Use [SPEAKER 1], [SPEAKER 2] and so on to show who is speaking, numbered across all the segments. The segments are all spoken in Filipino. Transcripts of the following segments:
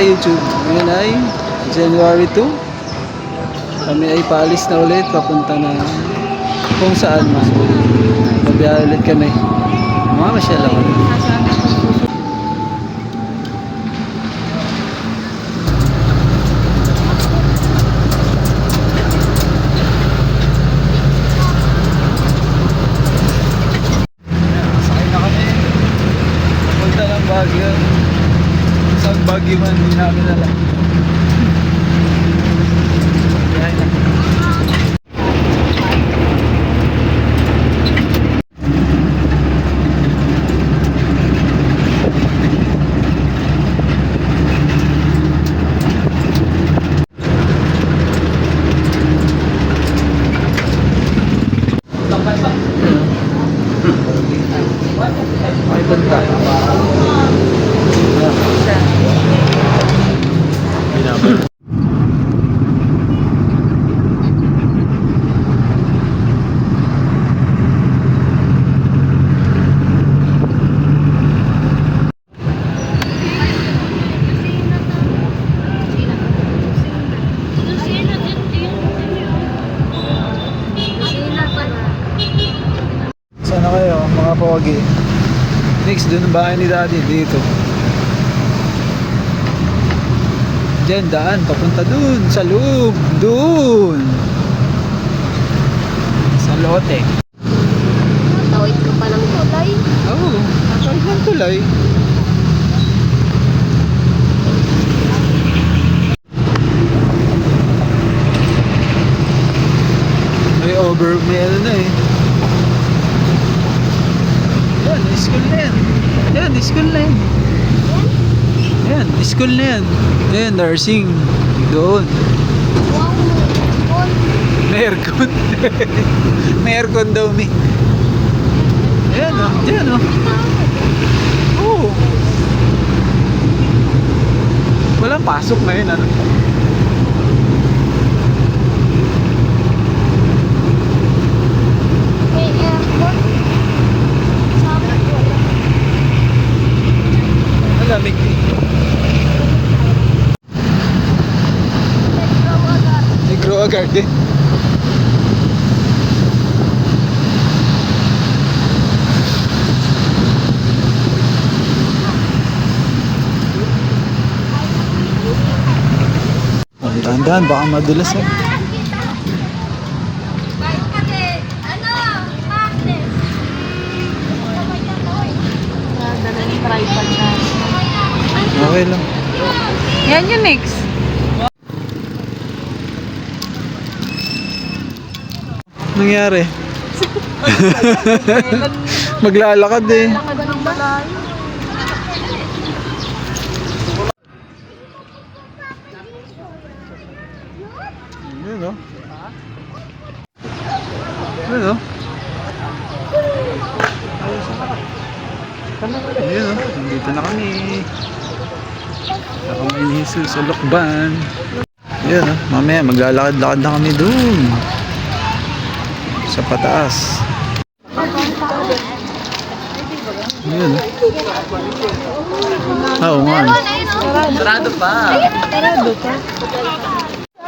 [SPEAKER 1] YouTube. Ngayon ay January 2. Kami ay paalis na ulit papunta na kung saan man. Babiyahe ulit kami. Mamasyal lang ulit. Sakay na kami. Papunta ng Baguio. Saan Baguio man, hindi namin alam. Biyahe na. Ay, banta. Sana kayo, mga pogi. Next, doon ang bahay ni Daddy, dito. Diyan, daan, papunta doon, sa loob, doon. Sa lote.
[SPEAKER 2] Tawid ka pa ng tulay.
[SPEAKER 1] Oo, tawid ng tulay. May ano na eh. Yan, school na yan. Yan, school na yan. Yan, school na yan. Yan, nursing. Doon.
[SPEAKER 2] Wow, on.
[SPEAKER 1] May aircon. May aircon daw ni. Yan o, yan o. Oo. Walang pasok na yun, ano?
[SPEAKER 2] May aircon. Sabi ko.
[SPEAKER 1] Malamig. Negro Garden. Dahan-dahan, baka madulas eh. Okay lang.
[SPEAKER 3] Yan yung next.
[SPEAKER 1] Nangyari? Maglalakad eh.
[SPEAKER 3] Ganun malayo.
[SPEAKER 1] Yun o. Yun o. Yun o. Nandito na kami. Ako may Jesus sa Lokban. Yun o. Mamaya maglalakad-lakad na kami dun. Sa pataas. Yun o. Oo nga.
[SPEAKER 3] Sarado pa. Sarado pa.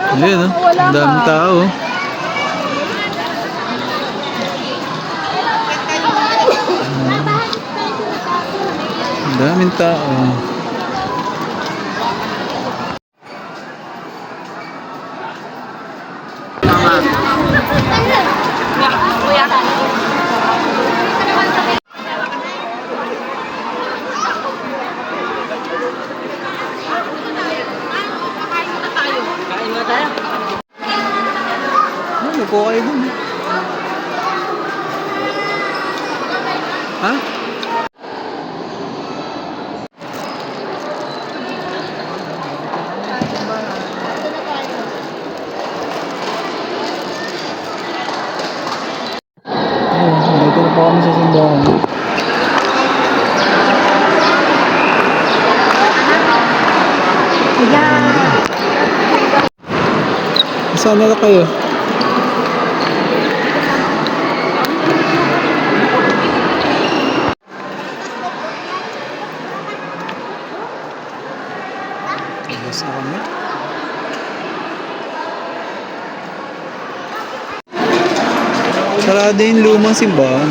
[SPEAKER 1] Ayun o, ang daming tao. Ang daming tao. Ano po kayo dun? Ha? Dito na po kami sa simbahan. Saan na kayo? Labas na kami. Sarado yung lumang simbahan.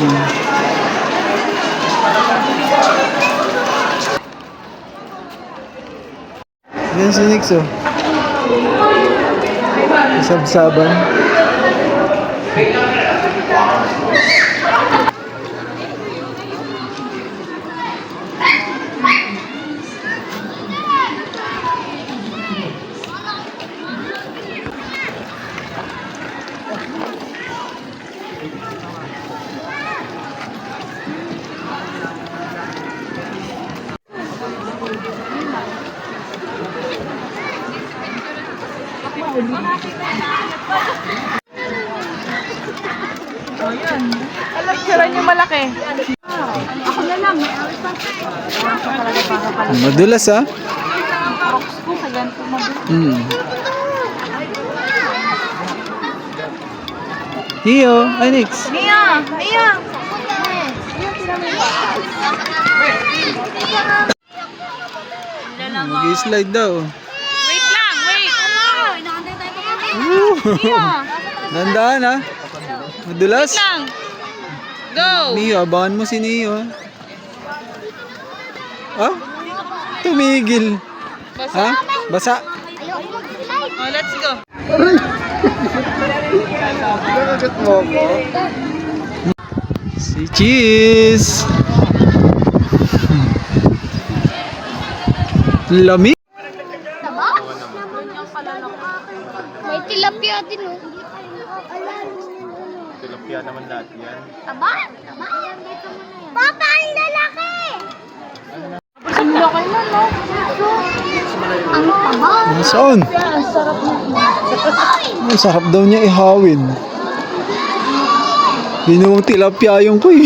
[SPEAKER 1] Yan si Nix, oh. Sabsaban.
[SPEAKER 3] Alam niyo malaki.
[SPEAKER 1] Madulas, ah.
[SPEAKER 3] Rocks ko sa ganito mabuti.
[SPEAKER 1] Hiyo, ay Nix.
[SPEAKER 3] Mia! Mia!
[SPEAKER 1] Mag-slide daw.
[SPEAKER 3] Wait lang, wait! Mia!
[SPEAKER 1] Dandaan, ah. Madulas.
[SPEAKER 3] Wait lang! Go!
[SPEAKER 1] Neo, abangan mo si Neo, ah. Ah? Tumigil.
[SPEAKER 3] Basta?
[SPEAKER 1] Ha? Basa.
[SPEAKER 2] Ayoko mag-slide.
[SPEAKER 3] Oh, let's go.
[SPEAKER 1] Nakagat mo ako. Si Cheese. Lami.
[SPEAKER 2] Taba? May tilapia din, oh.
[SPEAKER 4] Tilapia naman lahat yan.
[SPEAKER 2] Taba? Taba? Papa, ang lalaki!
[SPEAKER 3] Ang laki na, no?
[SPEAKER 2] Ang taba.
[SPEAKER 1] Saan? Ang sarap daw niya ihawin. Binuwang tilapia yung ko, eh.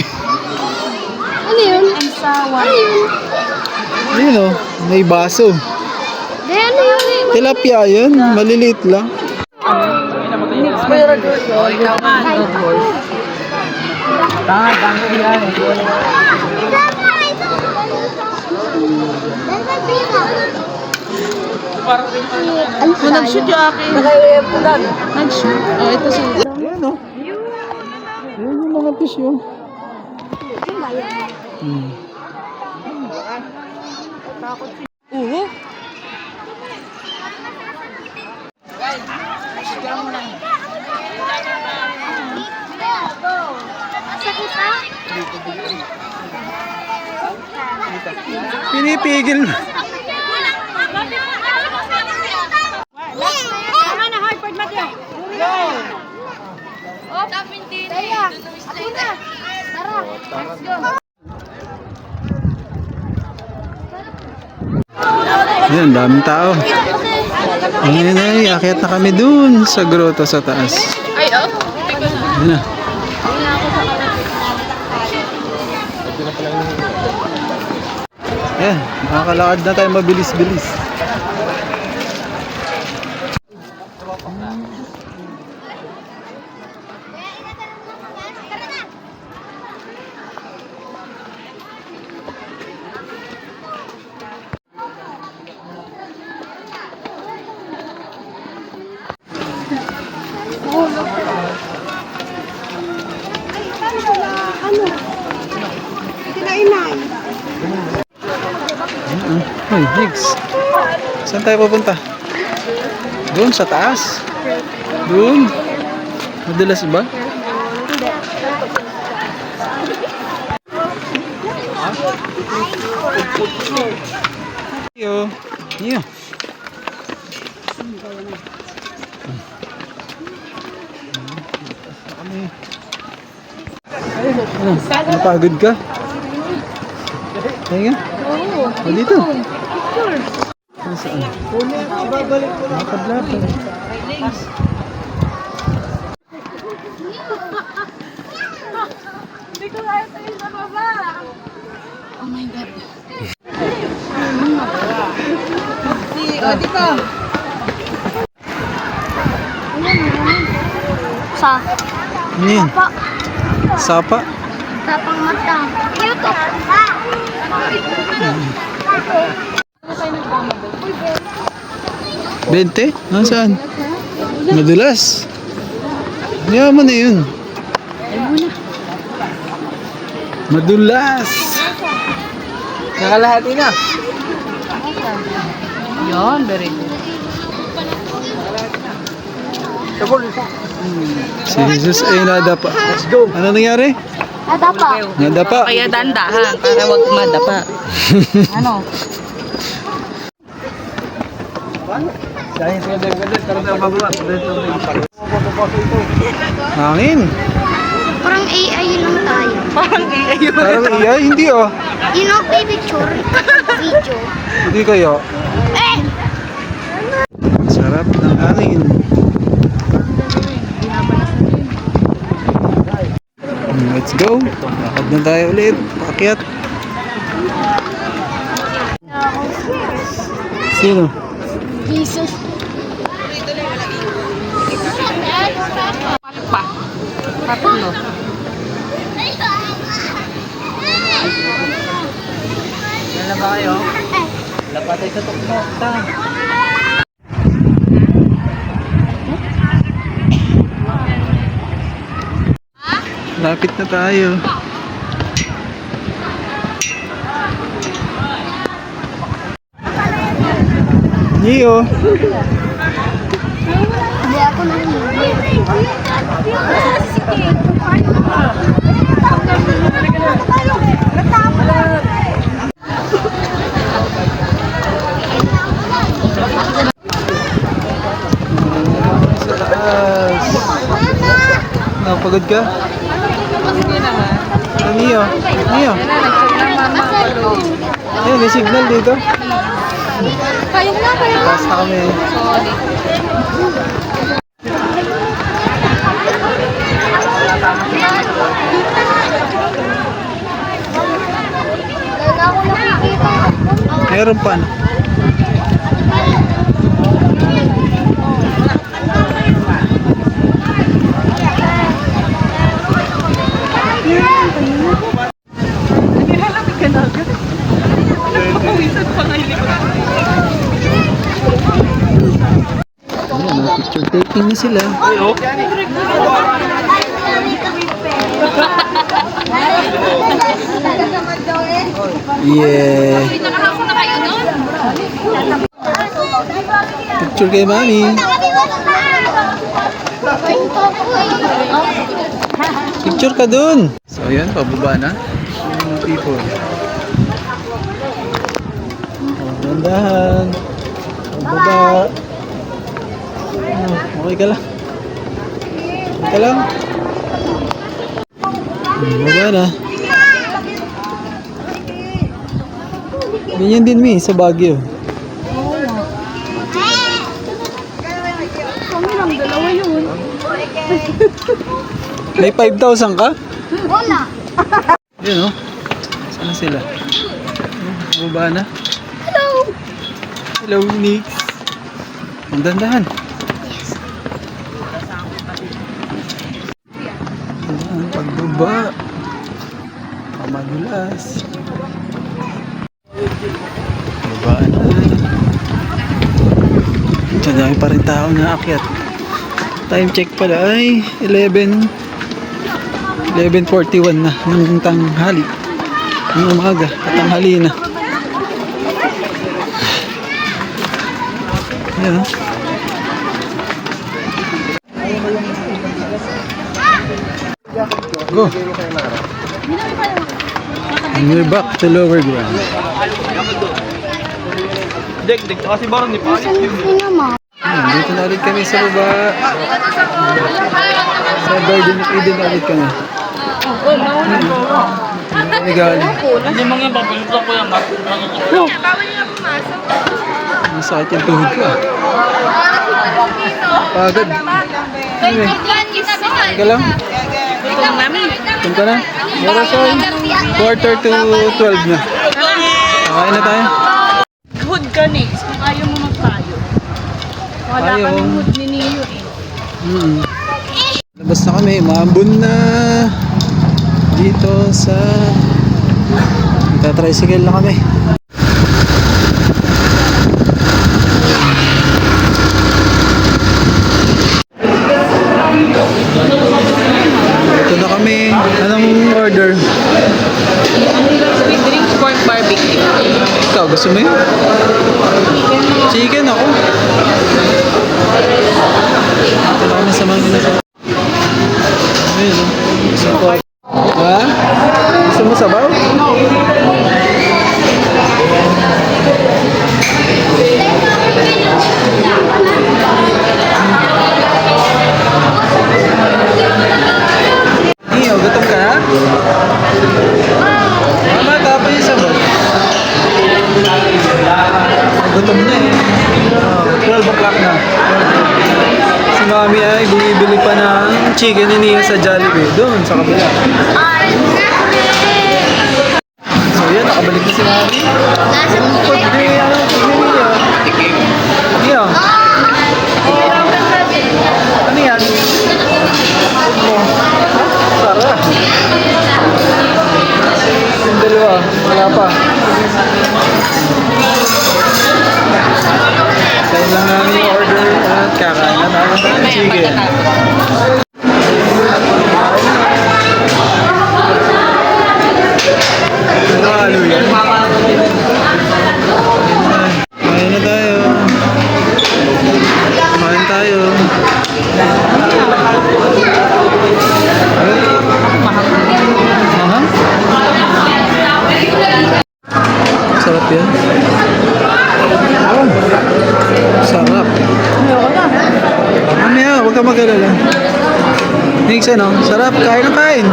[SPEAKER 2] Ano yun?
[SPEAKER 3] Ang sawa.
[SPEAKER 2] Ano yun?
[SPEAKER 1] Ayun, oh. May baso.
[SPEAKER 2] Di, ano yun eh?
[SPEAKER 1] Tilapia yun. Maliliit lang.
[SPEAKER 3] Nag-shoot yung akin. Nag-shoot. Oh, ito si...
[SPEAKER 1] Ayan, oh. Ayan yung mga fish yun.
[SPEAKER 3] Uho.
[SPEAKER 2] Sakit ah.
[SPEAKER 1] Pinipigil.
[SPEAKER 2] Tama na, Hartford Matthew. Oh, Taya, ako na. Tara, let's go.
[SPEAKER 1] Ayan, daming tao. Ayan ay, akyat na kami dun sa grotto sa taas.
[SPEAKER 3] Ay, oh.
[SPEAKER 1] Ayan na. Ayan, makakalakad na tayo mabilis-bilis. Hoy, Higgs. Saan tayo pupunta? Doon sa taas? Doon? Madalas ba? Iyo. Iyo. Ano? Napagod ka? Kaya nga? O dito. Saan? Nakadlapan.
[SPEAKER 3] Hindi ko kaya tayo sa baba. Oh my God. Dito.
[SPEAKER 2] Sa
[SPEAKER 1] Ano yan?
[SPEAKER 2] pa,
[SPEAKER 1] Sapa?
[SPEAKER 2] tapang mata. YouTube.
[SPEAKER 1] 20? Saan? Madulas. Yaman na yun. Madulas. Nakalahati na.
[SPEAKER 3] Yun, very good.
[SPEAKER 1] Si Jesus ay nadapa. Ano nangyari?
[SPEAKER 2] Nadapa.
[SPEAKER 1] Nadapa.
[SPEAKER 3] Kaya dandahan para wag madapa. Ano?
[SPEAKER 1] Hangin.
[SPEAKER 2] Parang AI lang tayo.
[SPEAKER 3] Parang iayun.
[SPEAKER 1] Parang iya, hindi oh.
[SPEAKER 2] You know, picture. Video.
[SPEAKER 1] Hindi kayo.
[SPEAKER 2] Eh!
[SPEAKER 1] Sarap ng hangin. Let's go. Lakad na tayo ulit. Paakyat. Sino?
[SPEAKER 2] Jesus.
[SPEAKER 3] Pa. Tatlo.
[SPEAKER 1] Yan ba kayo? Lapatay sa tukmo. Lapit na tayo. Niyo.
[SPEAKER 2] Hindi ako nangyayari.
[SPEAKER 1] Sa taas. Napagod ka?
[SPEAKER 3] Hindi naman.
[SPEAKER 1] Niyo. Niyo.
[SPEAKER 3] Yan na, nag-check ng mama ko doon.
[SPEAKER 1] Ayun, may signal dito.
[SPEAKER 2] Kaya na, kaya na.
[SPEAKER 1] Taas na kami.
[SPEAKER 3] Sorry.
[SPEAKER 2] Wala ako nakikita.
[SPEAKER 1] Meron pa.
[SPEAKER 3] Naghihalamig ka na agad. Papawisan pa nga hindi ko.
[SPEAKER 1] Ayun, picture taking na sila. Yeah.
[SPEAKER 3] Nakahapon na kayo doon?
[SPEAKER 1] Picture kay Mami. Picture ka dun. So yun, pababa na. Yung people. Dandahan. Pababa. Okay ka lang. Okay ka lang. Pababa na. Ganyan din mi sa Baguio.
[SPEAKER 2] Kami lang, dalawa yun.
[SPEAKER 1] May 5,000 ka?
[SPEAKER 2] Wala.
[SPEAKER 1] Yun oh. Saan na sila? Baba na.
[SPEAKER 2] Hello.
[SPEAKER 1] Hello, Nix. Ang dandahan. Dandahan, pagbaba. Pamadulas. Baba na. Ang dami pa rin tao na akyat. Time check pala ay 11:41 na ng tanghali. Ng umaga, tanghali na. Ayan oh. Go. And we're back to lower ground.
[SPEAKER 2] Sino mo?
[SPEAKER 1] Dito na ulit kami sa baba. Sa Garden of Eden na ulit kami. Galing.
[SPEAKER 3] Hindi mo nga papiluto ko yung
[SPEAKER 1] Masakit yung tuhod ko ah. Pagod. Anyway, teka lang.
[SPEAKER 3] Itong namin.
[SPEAKER 1] Punta na. Oras ay 11:45 na. Kakain na tayo.
[SPEAKER 3] Hood ka, Nix. Kung ayaw mo magtayo. Wala
[SPEAKER 1] Ayaw.
[SPEAKER 3] kaming hood ni Niyo eh.
[SPEAKER 1] Labas na kami. Maambun na. Dito sa... Nagtatricycle na kami. Gusto mo yun? Chicken ako. Ito na kami sa mga nila. Ayun, no? Gusto ko. Ha? Gusto mo sabaw? Iyo, gutom ka na? Mama, tapos yung sabaw. Gutom na eh. 12 o'clock na. Si Mami ay bumibili pa ng chicken ni Nia sa Jollibee. Doon, sa kabila. So yan, nakabalik na si Mami. Food ni Nia. Nia. Ano yan? Food mo. Sarap. Yung dalawa, wala pa. Kain lang namin yung order at kakain na namin ng chicken. Ano halo yan? Kain na tayo. Kain tayo. Mahal? Sarap yan. Sarap. Mamaya, huwag ka mag-alala. Next, ano? Sarap. Kain na kain.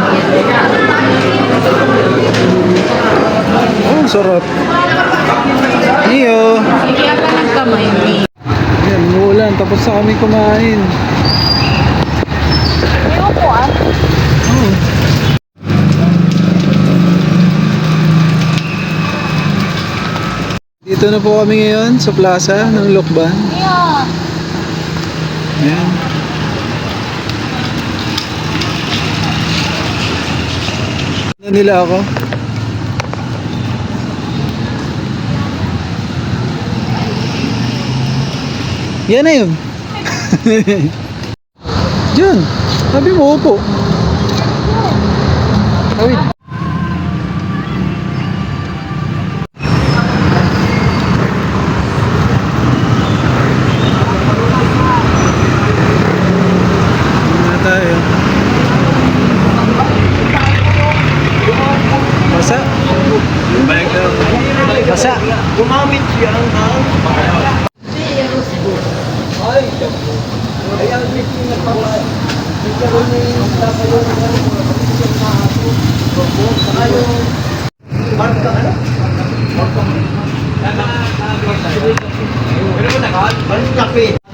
[SPEAKER 1] Oh, sarap. Iyo.
[SPEAKER 3] Kaya ka nagkamay.
[SPEAKER 1] Yan, umuulan. Tapos na kami kumain.
[SPEAKER 3] Ayoko ah.
[SPEAKER 1] Oh. Dito na po kami ngayon sa plaza ng Lokban.
[SPEAKER 3] Yeah.
[SPEAKER 1] Ayan. Ano nila ako? Yan na yun. Diyan. Sabi mo upo. Awit. Tayo. Basa? Basa?
[SPEAKER 4] Gumamit siya ng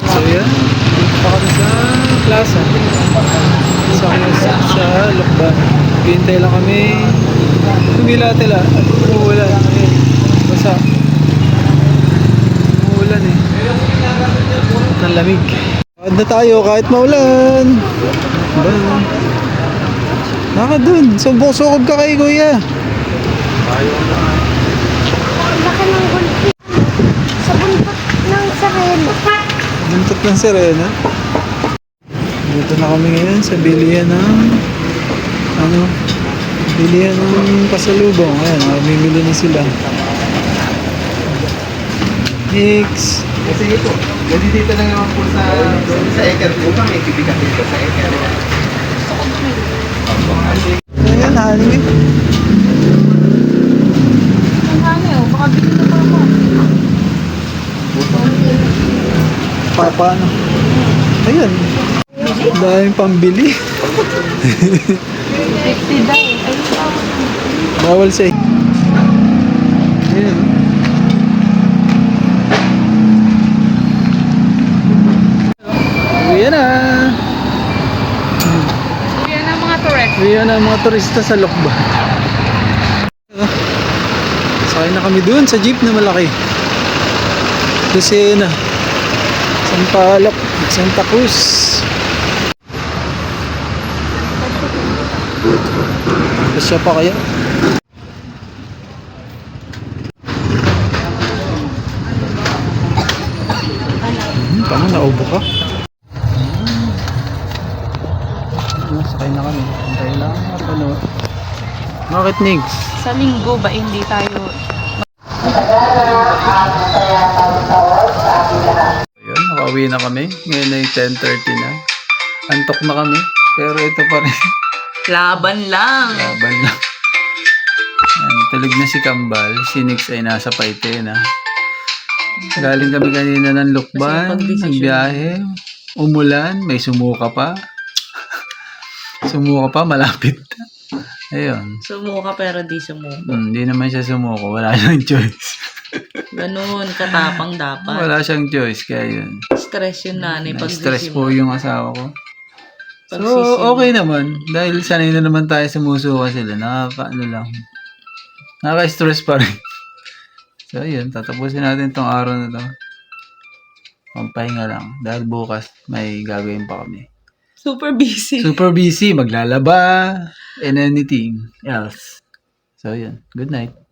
[SPEAKER 1] So yan, dito pa kami sa plaza. Sa Lokban. Hintay lang kami. Tumila-tila at umuulan. Ayun, basa. Umuulan eh. Ang lamig. Lakad na tayo kahit maulan. Ba? Naka dun. Sumbok-sukob ka kay Kuya.
[SPEAKER 2] Laki ng gulpi. Sa buntot ng sareno.
[SPEAKER 1] Buntot ng sirena. Dito na kami ngayon sa bilihan ng bilihan ng pasalubong. Ayan, mamimili na sila. X.
[SPEAKER 4] Kasi ito, kasi dito lang naman po sa Eker po ba, may kibigan dito sa Eker.
[SPEAKER 1] Ayan, honey.
[SPEAKER 3] Ang hangin oh. Baka bigyan na pa ako.
[SPEAKER 1] Paano? Ayan. Daming pambili.
[SPEAKER 3] 50 daw. Ayun pa.
[SPEAKER 1] Bawal sa ayan. Ayan na.
[SPEAKER 3] Yan ang mga tourist.
[SPEAKER 1] Ayan ang mga turista sa Lokban. Sakay na kami dun sa jeep na malaki. Lucena. Sampaloc. Santa Cruz. Siya pa kaya? Tama, naubo ka. Sakay na kami. Hintay lang. Ano? Bakit, Nigs?
[SPEAKER 3] Sa linggo ba hindi tayo
[SPEAKER 1] Pauwi na kami. Ngayon ay 10:30 na. Antok na kami. Pero ito pa rin.
[SPEAKER 3] Laban lang.
[SPEAKER 1] Laban lang. Yan, tulog na si Kambal. Si Nix ay nasa Paite na. Galing kami kanina ng Lukban. Nagbiyahe. Umulan. May sumuka pa. Sumuka pa. Malapit na. Ayun.
[SPEAKER 3] Sumuka pero di sumuka.
[SPEAKER 1] Hindi naman siya sumuka. Wala siyang choice.
[SPEAKER 3] Ganun, katapang dapat.
[SPEAKER 1] Wala siyang choice. Kaya yun.
[SPEAKER 3] Stress yung nanay pag
[SPEAKER 1] Na-stress po yung asawa ko. So,
[SPEAKER 3] Pagsisimula.
[SPEAKER 1] okay naman. Dahil sanay na naman tayo sumusuka sila. Nakaka-ano lang. Nakaka-stress pa rin. So, yun. Tatapusin natin tong araw na to. Pampahinga lang. Dahil bukas may gagawin pa kami.
[SPEAKER 3] Super busy.
[SPEAKER 1] Super busy. Maglalaba. And anything else. So, yun. Good night.